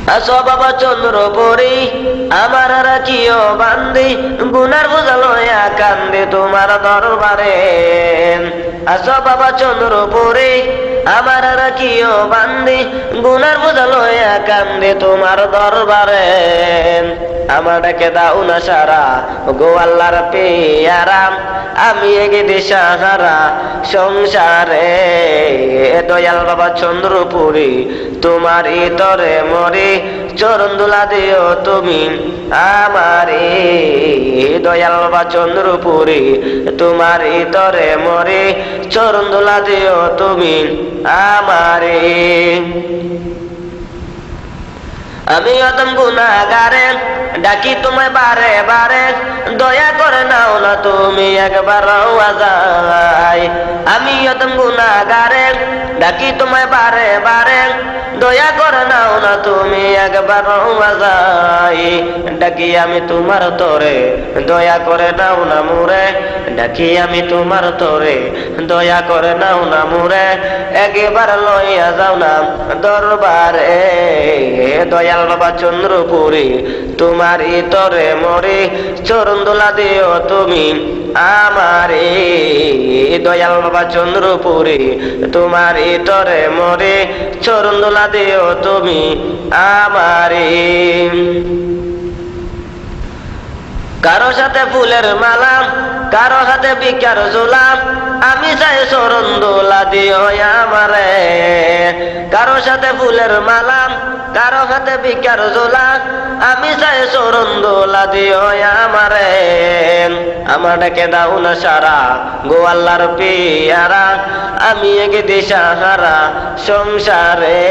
আসো বাবা চন্দ্রপুরী আমার রাখিও বান্দি গুনার বোঝা লইয়া কান্দে তোমার দরবারে। আসো বাবা চন্দ্রপুরী আমার রাখিও বান্দি গুনার বোঝা লইয়া কান্দে তোমার দরবারে। আমার ডাকে দাও না সারা গো আল্লাহর পেয়ারা, আমি এগে দিশাহারা সংসারে। দয়াল বাবা চন্দ্রপুরী তোমারই তরে মরে চরণ দুলা দিও তুমি আমারে। দয়াল বাবা চন্দ্রপুরী তোমারই তরে মরে চরণ দুলা দিও তুমি আমারে। আমি অদম গুনাহগারে ডাকি তোমায় বারে বারে, দয়া করে নাও না তুমি একবার আওয়াজ। আমি অদম গুনাহগারে ডাকি তোমায় বারে বারে, দয়া করে নাও না তুমি একবার আওয়াজ। ডাকি আমি তোমার তরে দয়া করে নাও না মুরে, ডাকি আমি তোমার তরে দয়া করে নাও না মুরে। একবার লইয়া যাও না দরবারে। দয়াল বাবা চন্দ্রপুরী তোমারই তরে মরে চরণ দোলা দিও তুমি আমারে। দয়াল বাবা চন্দ্রপুরী তোমারই তরে মরে চরণ দোলা দিও তুমি আমারে। কারো সাথে ফুলের মালা, কারো হাতে ভিক্ষার ঝোলা, আমি চাই চরণ দোলা দিও আমারে। কারো সাথে ফুলের মালা, কারো হাতে ভিক্ষার ঝোলা, আমি চাই চরণ দোলা দিও আমারে। আমার ডাকে দাও না সারা গো আল্লাহর পেয়ারা, আমি এগে দিশাহারা সংসারে।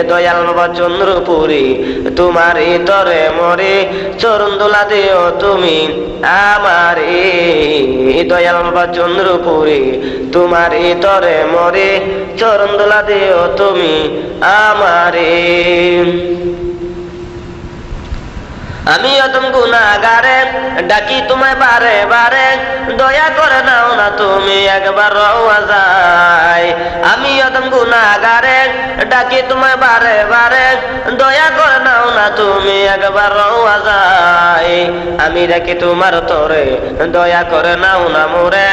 দয়াল বাবা চন্দ্রপুরী তোমারই তরে মরে চরণ দোলা দিও তুমি আমারে। দয়াল বাবা চন্দ্রপুরী তোমারই তরে মরে চরণ দোলা দিও তুমি আমারে। আমি অদম গুনাহগারে ডাকি তোমায় বারে বারে, দয়া করে নাও না তুমি একবার আওয়াজ। আমি অদম গুনাহগারে ডাকি তোমায় বারে বারে, দয়া করে নাও না তুমি একবার আওয়াজ। আমি ডাকি তোমার তরে দয়া করে নাও না মোরে,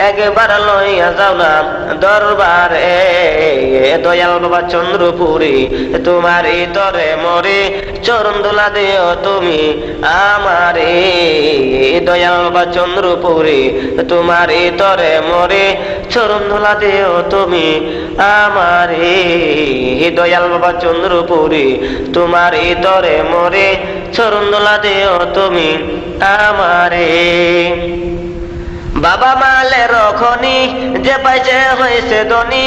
একবার লইয়া যাও না দরবারে। দয়াল বাবা চন্দ্রপুরী তোমারই তরে মরে চরণ দোলা দিও তুমি আমারে। দয়াল বাবা চন্দ্রপুরী তোমারই তরে মরে চরণ দোলা দিও তুমি আমারে। দয়াল বাবা চন্দ্রপুরী তোমারই তরে মরে চরণ দোলা দিও তুমি আমারে। বাবা মালের খনি যে পাইছে হয়েছে ধনী,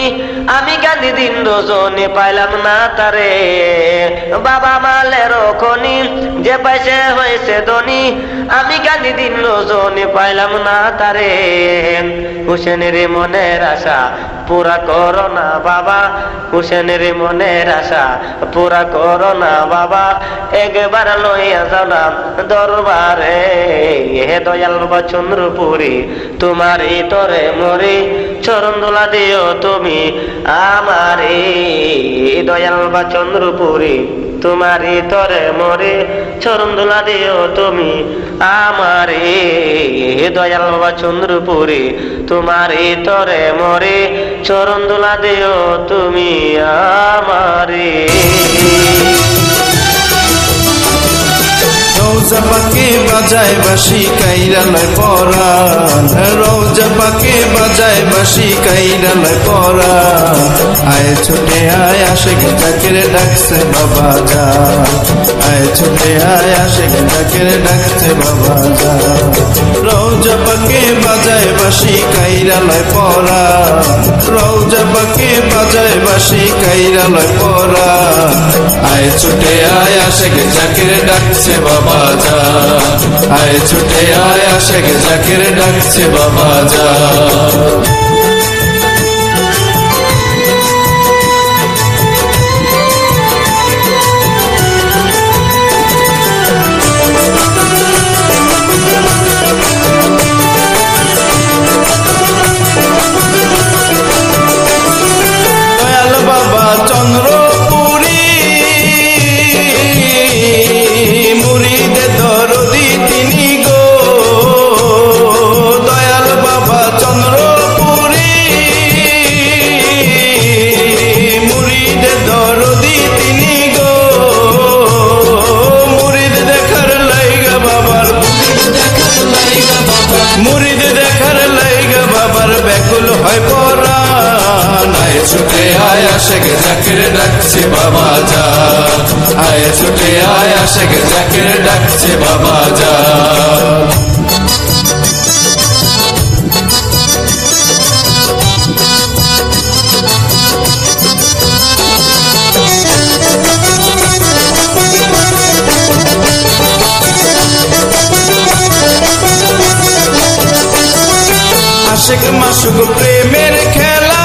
আমি কান্দি দিন রজনী পাইলাম না তারে। বাবা মালের খনি যে পাইছে হয়েছে ধনী, আমি কান্দি দিন রজনী পাইলাম না তারে। হুসেনের মনের আশা পুরা করো না বাবা, হুসেনের মনের আশা পুরা করো না বাবা, একবার লইয়া যাও না দরবারে। হে দয়াল বাবা চন্দ্রপুরী তোমারই তরে মরে চরণ দোলা দিও তুমি আমারে। দয়াল বাবা চন্দ্রপুরী তোমারই তরে মরে চরণ দোলা দিও তুমি আমারে। দয়াল বাবা চন্দ্রপুরী তোমারই তরে মরে চরণ দোলা দিও তুমি আমারে। রোজা পাকে বাজায় বাঁশি কাইরা লয় পরাণ, রোজা পাকে বাজায় বাঁশি কাইরা লয় পরাণ। আয় ছুটে আয় আশেক জাকের ডাকছে বাবা যা, আয় ছুটে আয় আশেক জাকের ডাকছে বাবা যা। রোজা পাকে বাজায় বাঁশি কাইরা লয় পরাণ, রোজা পাকে বাজায় বাঁশি কাইরা লয় পরাণ। আয় ছুটে আয় আশেক জাকের ডাকছে বাবা যা, আয় ছুটে আয় আশেক জাকের ডাকছে বাবা যা। দয়াল বাবা চন্দ্রপুরী আয় ছুটে আয় আশেক জাকের ডাকছে বাবা যান। আশেক মাসুক প্রেমের খেলা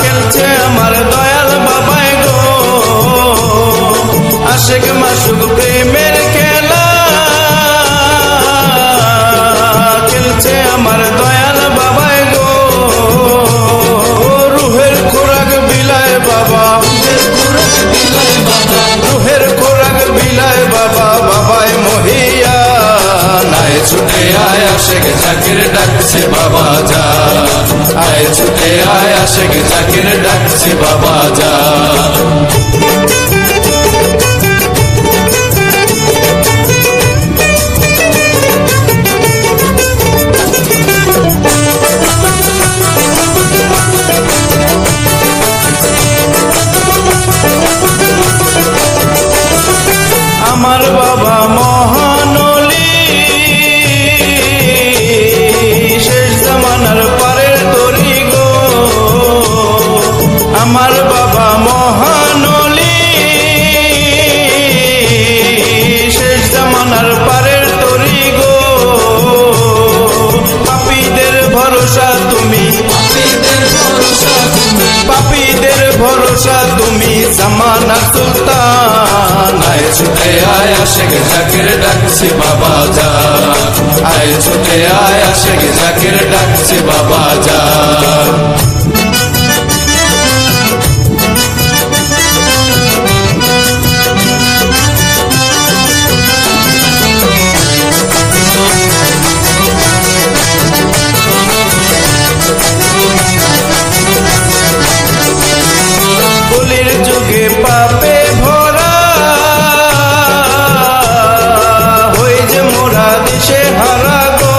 খেলছে আমার দয়াল বাবাই গো। আশেক মাসুক প্রেমের খেলা খেলছে আমার দয়াল বাবাই গো। রুহের খোরাক বিলায় বাবা, রুহের খোরাক বিলায় বাবা, বাবাই মহিয়া। আয় ছুটে আয় আশেক জাকের ডাকছে বাবা যান। আয় ছুটে আয় আশেক জাকের ডাকছে বাবা যান। আমার বাবা মহানলি শেষ জামানার পারের তরি গো। আমার বাবা মহানলি শেষ জামানার পারের তরি গো। পাপীদের ভরসা তুমি, পাপীদের ভরসা তুমি জামানা সুলতান। আয় ছুটে আয় আশেক জাকের ডাকছে বাবা যান। আয় ছুটে আয় আশেক জাকের ডাকছে বাবা যান। কলির যুগে পাপে ভরা হই যে মোরা দিশে হারা গো।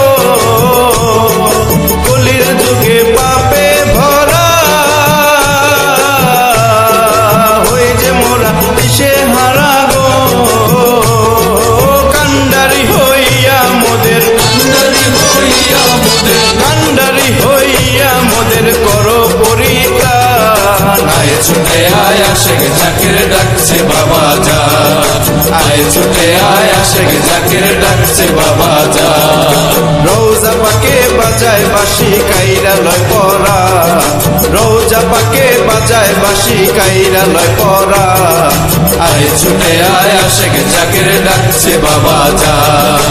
কলির যুগে পাপে ভরা হই যে মোরা দিশে হারা গো। কান্ডারি হইয়া মোদের, কান্ডারি হইয়া মোদের করো পরিত্রাণ। আয় ছুটে আয় আশেক জাকের ডাকছে বাবা যান। আয় ছুটে আয় আশেক জাকের ডাকছে বাবা যান। রওজা পাকে বাজায় বাঁশি কাইরা লয় পরা, রওজা পাকে বাজায় বাঁশি কাইরা লয় পরা। আয় ছুটে আয় আশেক জাকের ডাকছে বাবা যান।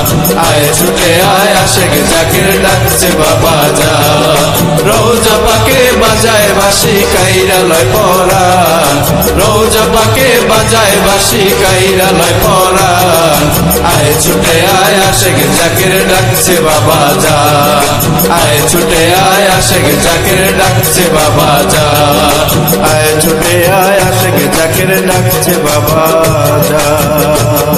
আয় ছুটে আয় আশেক জাকের ডাকছে বাবা যান। রওজা পাকে বাজায় বাঁশি কাইরা লয় পরা, রওজা পাকে বাজায় বাঁশি কাইরা লয় পরা। আয় ছুটে আয় আশেক জাকের ডাকছে বাবা যান। আয় ছুটে আয় আশেক জাকের ডাকছে বাবা যান। আয় ছুটে আয় আশেক জাকের ডাকছে বাবা যান।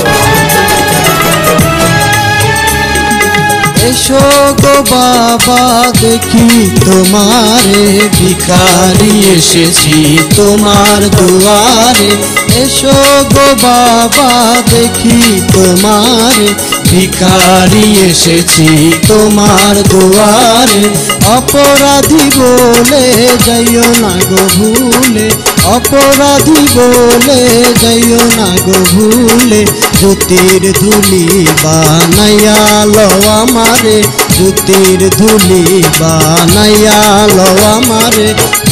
এসো গো বাবা দেখি তোমারে, ভিখারি এসেছি তোমার দুয়ারে। এসো গো বাবা দেখি তোমারে, ভিখারি এসেছি তোমার দুয়ারে। অপরাধী বলে যাইও না গো ভুলে, অপরাধী বলে যাইও না গো ভুলে। জ্যোতির ধুলি বানাইয়া লো আমারে, জ্যোতির ধুলি বানাইয়া লো আমারে।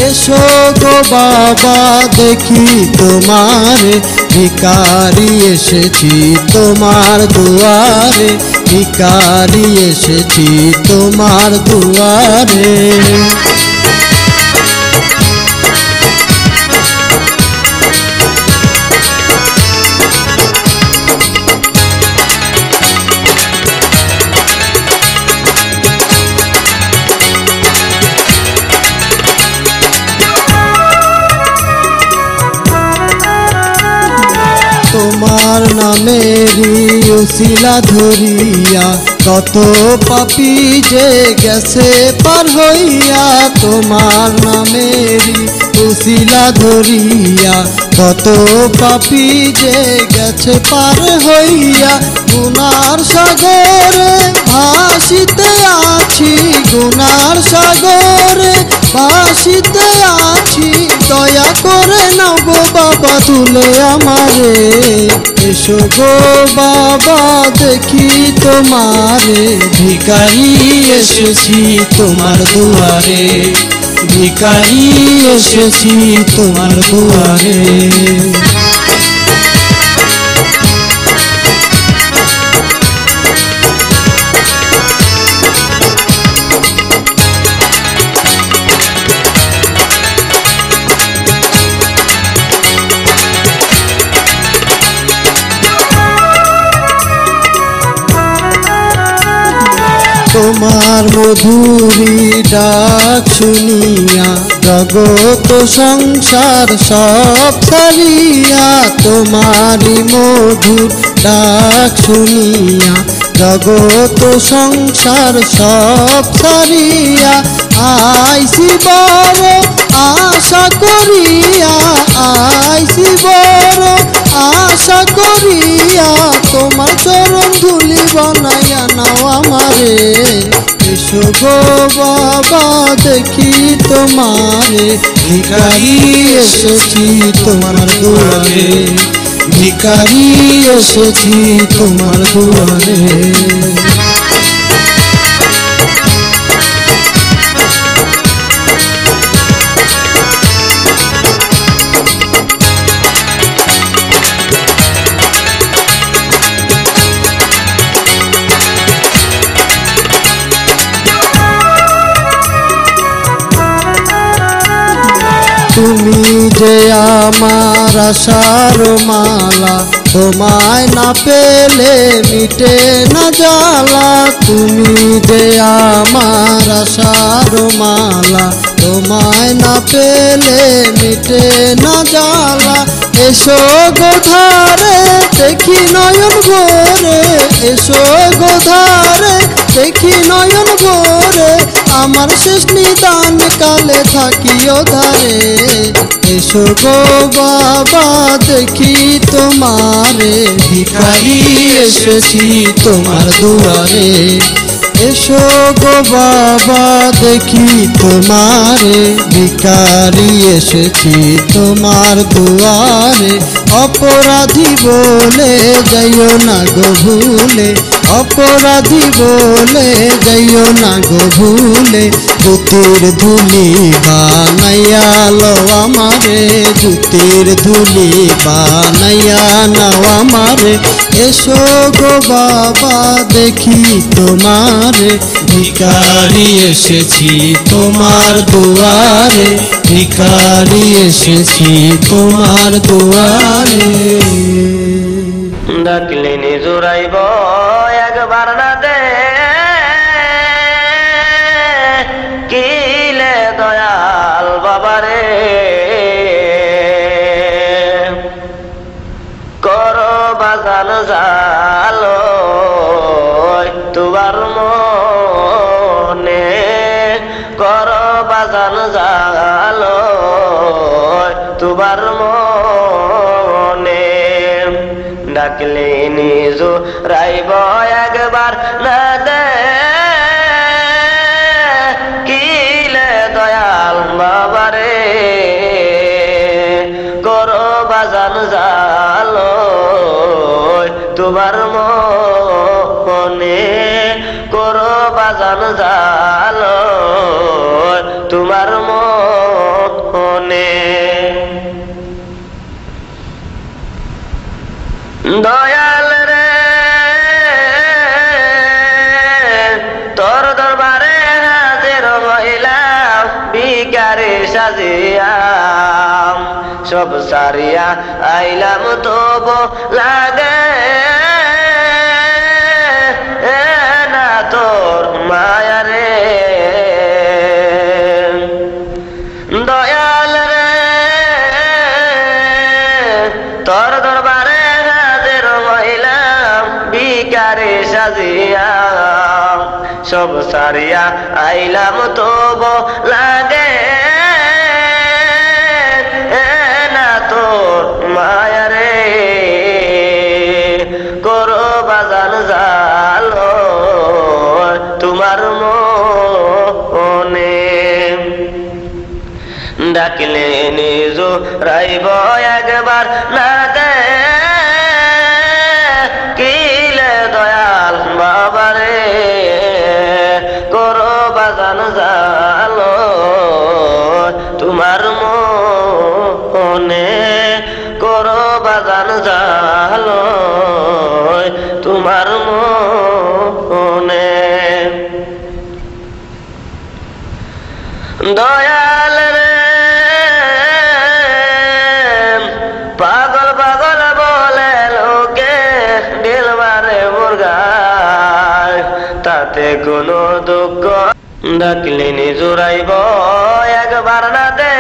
এসো গো বাবা দেখি তোমারে, ভিখারি এসেছি তোমার দুয়ারে, ভিখারি এসেছি তোমার দুয়ারে। তোমার নামেরই উসিলা ধরিয়া কত পাপী যে গেছে পার হইয়া তোমার নামেরই উসিলা ধরিয়া, কত পাপী যে গেছে পার হইয়া গুনার সাগরে ভাসিতে আছি, গুনার সাগরে ভাসিতে আছি। দয়া করে নাও গো বাবা তুলে আমারে, এসো গো বাবা দেখি তোমারে, ভিখারি এসেছি তোমার দুয়ারে, ভিখারি এসেছি তোমার দুয়ারে। তোমার মধুরী ডাক শুনিয়া জগত সংসার সব ছাড়িয়া, তোমারই মধুর ডাক শুনিয়া জগত সংসার সব ছাড়িয়া, আইসি বড় আশা করিয়া, আইসি বড় আশা করিয়া, তোমার চরণ ধুলি বানাইয়া নাও আমারে, এসো গো বাবা দেখি তোমারে, ভিখারি এসেছি তোমার দুয়ারে, ভিখারি এসেছি তোমার দুয়ারে। তুমি যে আমার আশার মালা, তোমায় না পেলে মিটে না জ্বালা, তুমি যে আমার আশার মালা, তোমায় না পেলে মিটে না জ্বালা। এসো গো ধারে দেখি নয়ন ভরে, এসো গো ধারে দেখি নয়ন ভরে, আমার শেষ নিদান কালে থাকিও ধারে, এসো গো বাবা দেখি তোমারে, ভিখারি এসেছি তোমার দুয়ারে, এসো গো বাবা দেখি তোমারে, ভিখারি এসেছি তোমার দুয়ারে। অপরাধী বলে যাইও না গো ভুলে, অপরাধী বলে যাইও না গো ভুলে, জুতির ধুলি বানাইয়া লো আমারে, জুতির ধুলি বানাইয়া নাও আমারে, এসো গো বাবা দেখি তোমারে, ভিখারি এসেছি তোমার দুয়ারে, ভিখারি এসেছি তোমার দুয়ারে। ডাকলে নিজুরাইব একবার না দে, কিলে দয়াল বাবারে, করো বাজান জালো তোমার মনে, করো বাজান জালো তোমার মনে, ডাকলে নিজু রাইব একবার না দে, কিলে দয়াল বাবারে, করো বাজান জালো তোমার মনে, করো বাজান জালো তোমার মনে। দয়াল রে তোর দরবারে হাজির হইলাম, ভিখারি সাজিয়া সব সারিয়া আইলাম তবু লাগে না তোর মায়া রে, দয়াল রে তোর দরবারে হাজির হইলাম, ভিখারি সাজিয়া সব সারিয়া আইলাম তব লাগে না তোর মায়া রে করো বাজান জালো তোমার মনে ডাকলে নিজ রাইব একবার না দে কিলে দয়াল বাবারে করো বাজান জালো তোমার মনে করো বাজান জালো তোমার মনে দয়াল রে পাগল পাগল বলে লোকে দিল মারে মুরগায় তাতে কোনো দুঃখ ডাকলে নিজুরাইব একবার না দে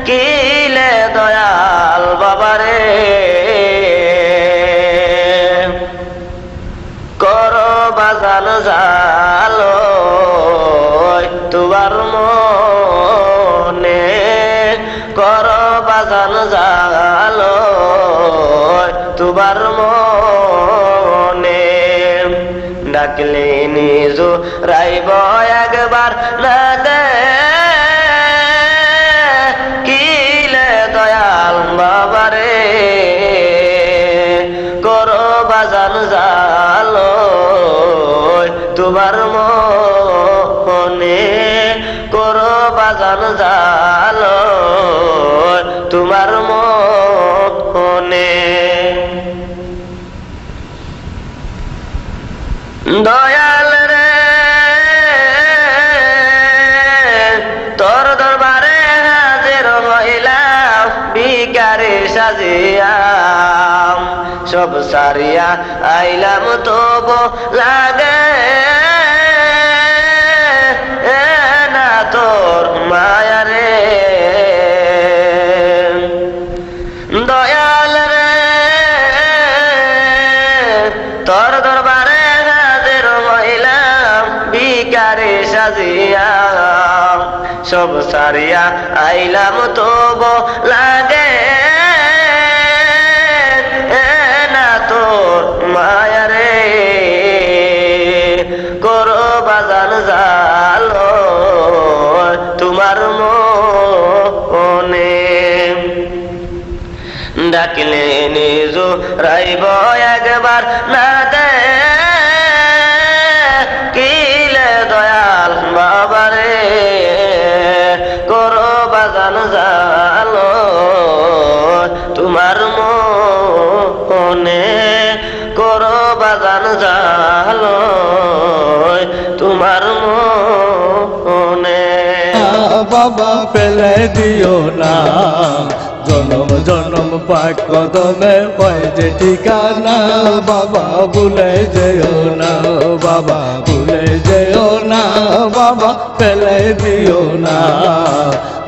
কিলে দয়াল বাবারে করো বাজান জালো তোমার মনে করো বাজান জালো তোমার মনে ডাকলে নিজ রাইব একবার না দে কিলে দয়াল বাবারে করো বাজান জালো তোমার মনে করো বাজান জালো তোমার মনে দয়াল রে তোর দরবারে হাজির হইলাম ভিখারি সাজিয়া সব সারিয়া আইলাম তব লাগে না তোর মায়া রে দয়াল রে তোর দরবারে হাজির হইলাম ভিখারি সাজিয়া সব সারিয়া আইলাম তব লাগে না তোর মায়া রে করো বাজান জালো তোমার মনে ডাকলে নিজ রাইব একবার না দে কিলে দয়াল বাবারে করো বাজান জালো তোমার মনে করো বাজান জালো তোমার মনে বাবা ফেলে দিও না জনম জনম পাক কদমে পায় যে ঠিকানা বাবা ভুলে যেও না বাবা ভুলে যেও না বাবা ফেলে দিও না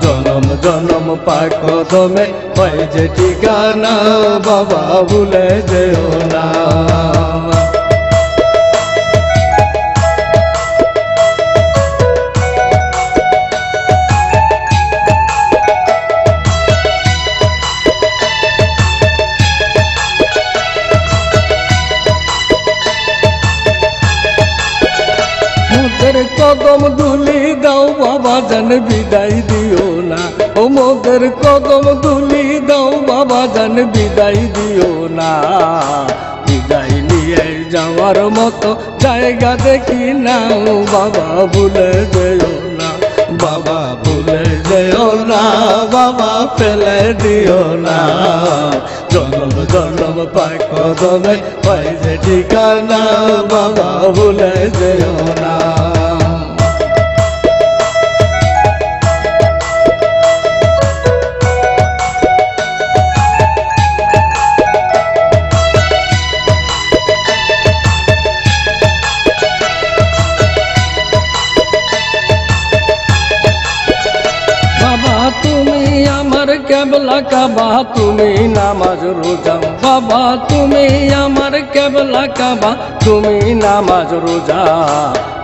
জনম জনম পাক কদমে পায় যে ঠিকানা বাবা ভুলে যেও না কদম ধুলি দাও বাবা জান বিদায় দিও না ও মোদের কদম ধুলি দাও বাবা জান বিদায় দিও না বিদায় নিয়ে যাওয়ার মতো জায়গা দেখি না ও বাবা ভুলে যেও না বাবা ভুলে যেও না বাবা ফেলে দিও না জনম জনম পায় কদমে পাই যে ঠিকানা বাবা ভুলে যেও না কেবলা কাবা তুমি নামাজ রোজা বাবা তুমি আমার কেবলা কাবা তুমি নামাজ রোজা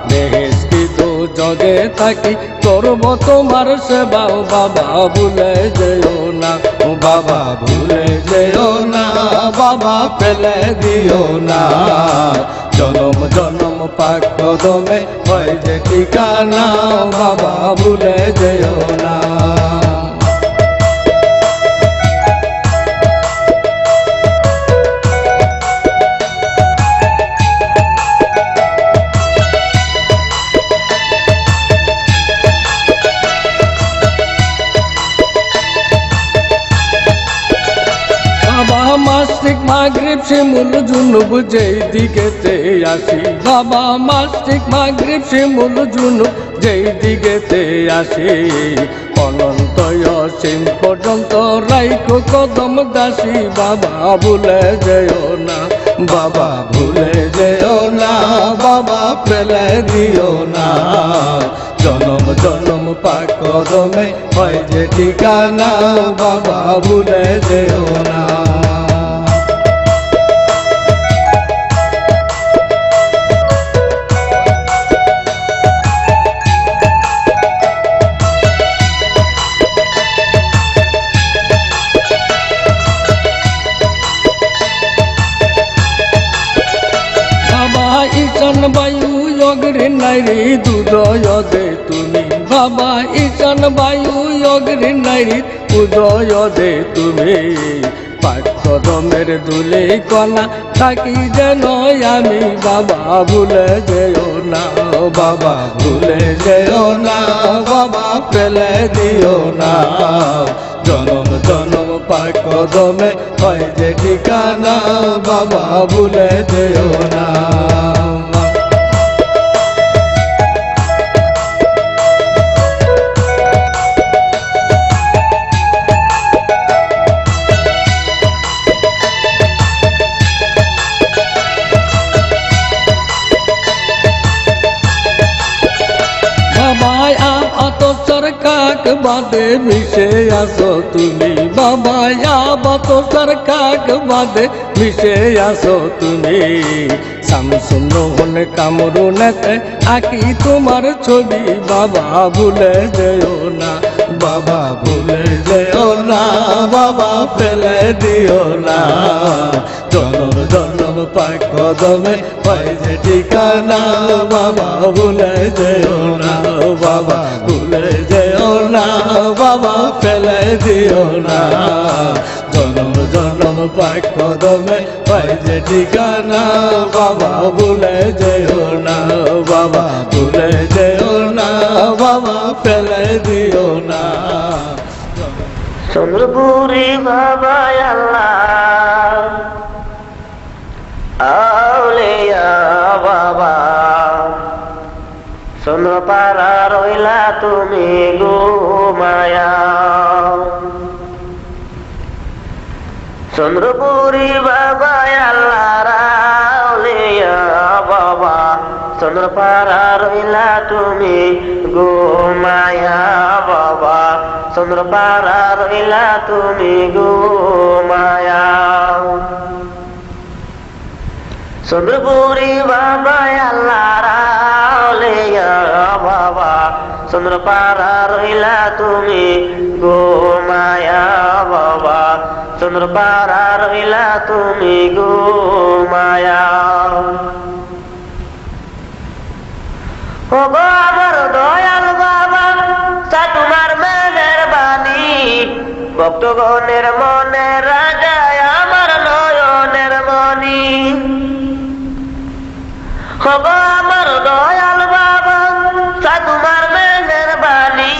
বেহেশত জগে থাকি করব তোমার সেবা ও বাবা ভুলে যেও না ও বাবা ভুলে যেও না বাবা ফেলে দিও না জনম জনম পাক কদমে হয় যে ঠিকানা ও বাবা ভুলে যেও না মাসিক মাগরিব শিমুল জুনুব যেই দিকেতে আসি বাবা মাসিক মাগরিব শিমুল জুনুব যেই দিকেতে আসি অনন্ত অসীম পর্যন্ত রাইখো কদম দাসী বাবা ভুলে যেও না বাবা ভুলে যেও না বাবা ফেলে দিও না জনম জনম পাক কদমে হয় যে ঠিকানা বাবা ভুলে যেও না ঈশান বায়ু অগ্রি নারী উদয় দে তুমি বাবা ঈশান বায়ু অগ্রি নারী উদয় দে তুমি পাক কদমের দুলে কণা থাকি যেন আমি বাবা ভুলে যেও না বাবা ভুলে যেও না বাবা ফেলে দিও না জনম জনম পাক কদমে হয় যে ঠিকানা বাবা ভুলে যেও না কাক বাদে মিশে আসো তুমি বাবা আবাত কাক বাদে মিশে আসো তুমি শামসুন কামরুনেতে আঁকি তোমার ছবি বাবা ভুলে যেও না বাবা ভুলে যেও না বাবা ফেলে দিও না জনম জনম পাক কদমে হয় যে ঠিকানা বাবা ভুলে যেও না বাবা ভুলে যেও না বাবা ফেলে দিও না জনম জনম পাক কদমে হয় যে ঠিকানা বাবা ভুলে যেও না বাবা ভুলে যেও না বাবা ফেলে দিও না চন্দ্রপুরি বাবা আল্লাহ আউলিয়া বাবা চন্দ্রপাড়া রইলা তুমি ঘুমায়া চন্দ্রপুরি বাবা আল্লাহ আউলিয়া বাবা চন্দ্রপাড়া রইলা তুমি ঘুমায়া বাবা চন্দ্রপাড়া রইলা তুমি ঘুমায়া চন্দ্রপুরি বাবা আল্লাহ আউলিয়া বাবা চন্দ্রপাড়া রইলা তুমি ঘুমায়া বাবা চন্দ্রপাড়া রইলা তুমি ঘুমায়া ও গো আমার দয়াল বাবা তা তোমার মেঘের বাণী ভক্তগণের মনে রাজা আমার নয়নের মণি ও গো আমার দয়াল বাবা তা তোমার মেঘের বাণী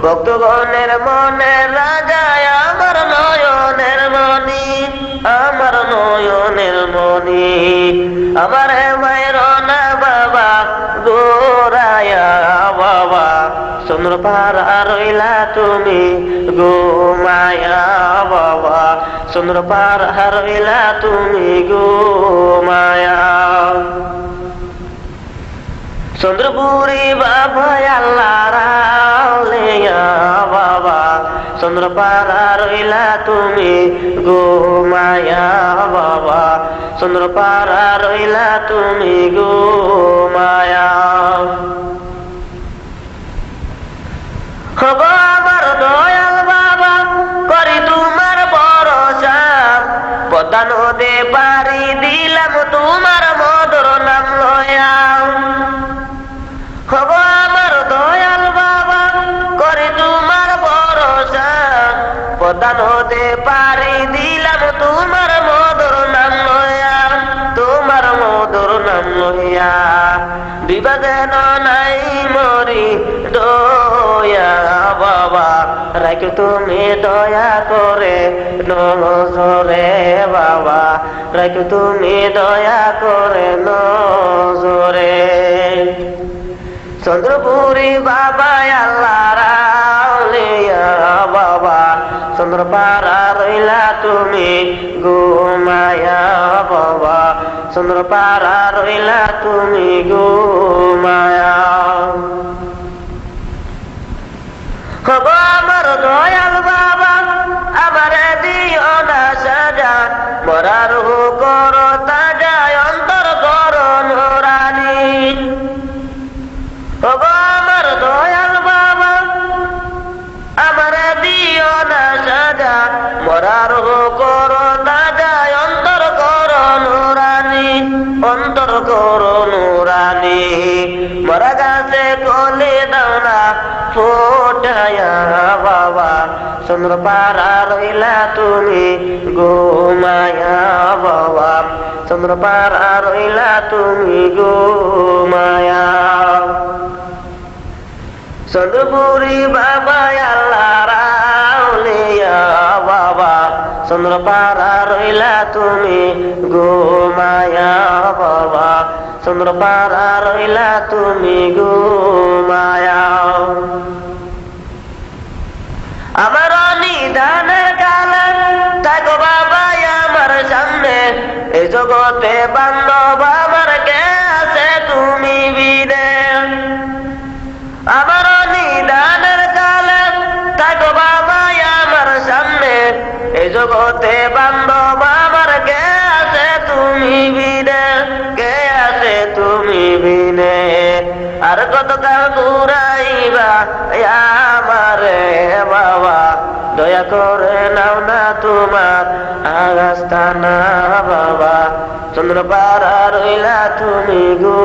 ভক্তগণের মনে রাজা আমার নয়নের মণি আমার নয়নের মণি আমার মায়ের না বাবা গোরায়া বাবা চন্দ্রপাড়া রইলা তুমি ঘুমায়া বাবা চন্দ্রপাড়া রইলা তুমি ঘুমায়া চন্দ্রপুরি বাবা আল্লাহ রাউলিয়া বাবা চন্দ্রপাড়া রইলা তুমি গো মায়া বাবা, চন্দ্রপাড়া রইলা তুমি গো মায়া। হব আমার দয়াল বাবা করি তোমার ভরসা, পদ্মা নদে পাড়ি দিলাম তোমার মধুর নাম লয়া। হব আমার দয়াল বাবা করি তোমার ভরসা, পদ্মা নদে পাড়ি দিলাম তোমার মধুর নাম লয়া, তোমার মধুর নাম লয়া। বিবাদ যেন নাই মরি দয়া বাবা, রাখ তুমি দয়া করে নজরে বাবা, রাখ তুমি দয়া করে নজরে। চন্দ্রপুরী বাবা আল্লাহ রাউলিয়া বাবা, চন্দ্রপাড়া রইলা তুমি গো মায়া বাবা, চন্দ্রপাড়া রইলা তুমি গো মায়া। হব আমার দয়াল বাবা আমার দিও না সাজা, মরার হু করো তাজা অন্তর করো নুরানি। হব আমার দয়াল বাবা আমার দিও না সাজা, মরার হু করো তাজা অন্তর করো নুরানি, অন্তর করো নুরানি। মরা গাছে কলে দাও না ফোটায়া বাবা, চন্দ্রপাড়া রইলা তুমি গো মায়া বাবা, চন্দ্রপাড়া রইলা তুমি গো মায়া। চন্দ্রপুরী বাবা আল্লাহ রাউলিয়া বাবা, চন্দ্রপাড়া রইলা তুমি গো মায়া বাবা, চন্দ্রপাড়া রইলা তুমি গো মায়া। আমার নিদানের কালে থাকো বাবা আমার সামনে, এই জগতে বান্ধব আমার কে আছে তুমি বিনে। আমার নিদানের কালে থাকো বাবা আমার সামনে, এই জগতে বান্ধব আমার কে আছে তুমি বিনে, কে আছে তুমি বিনে। আর কত কাল ঘুরাইবা আমারে বাবা, দয়া করে নাও না তোমার আগাস্তানা বাবা, চন্দ্রপাড়া রইলা তুমি গো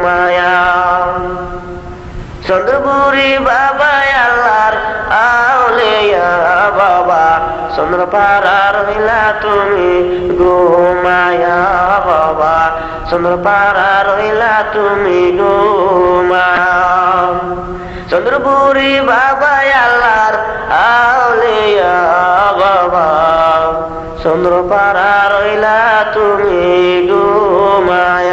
মায়া। চন্দ্রপুরী বাবা আল্লাহর আউলিয়া বাবা, চন্দ্রপাড়া রইলা তুমি গো মায়া বাবা, চন্দ্রপাড়া রইলা তুমি গো মায়া। চন্দ্রপুরী বাবা আল্লাহর আউলিয়া বাবা, চন্দ্রপাড়া রইলা তুমি গো মায়া।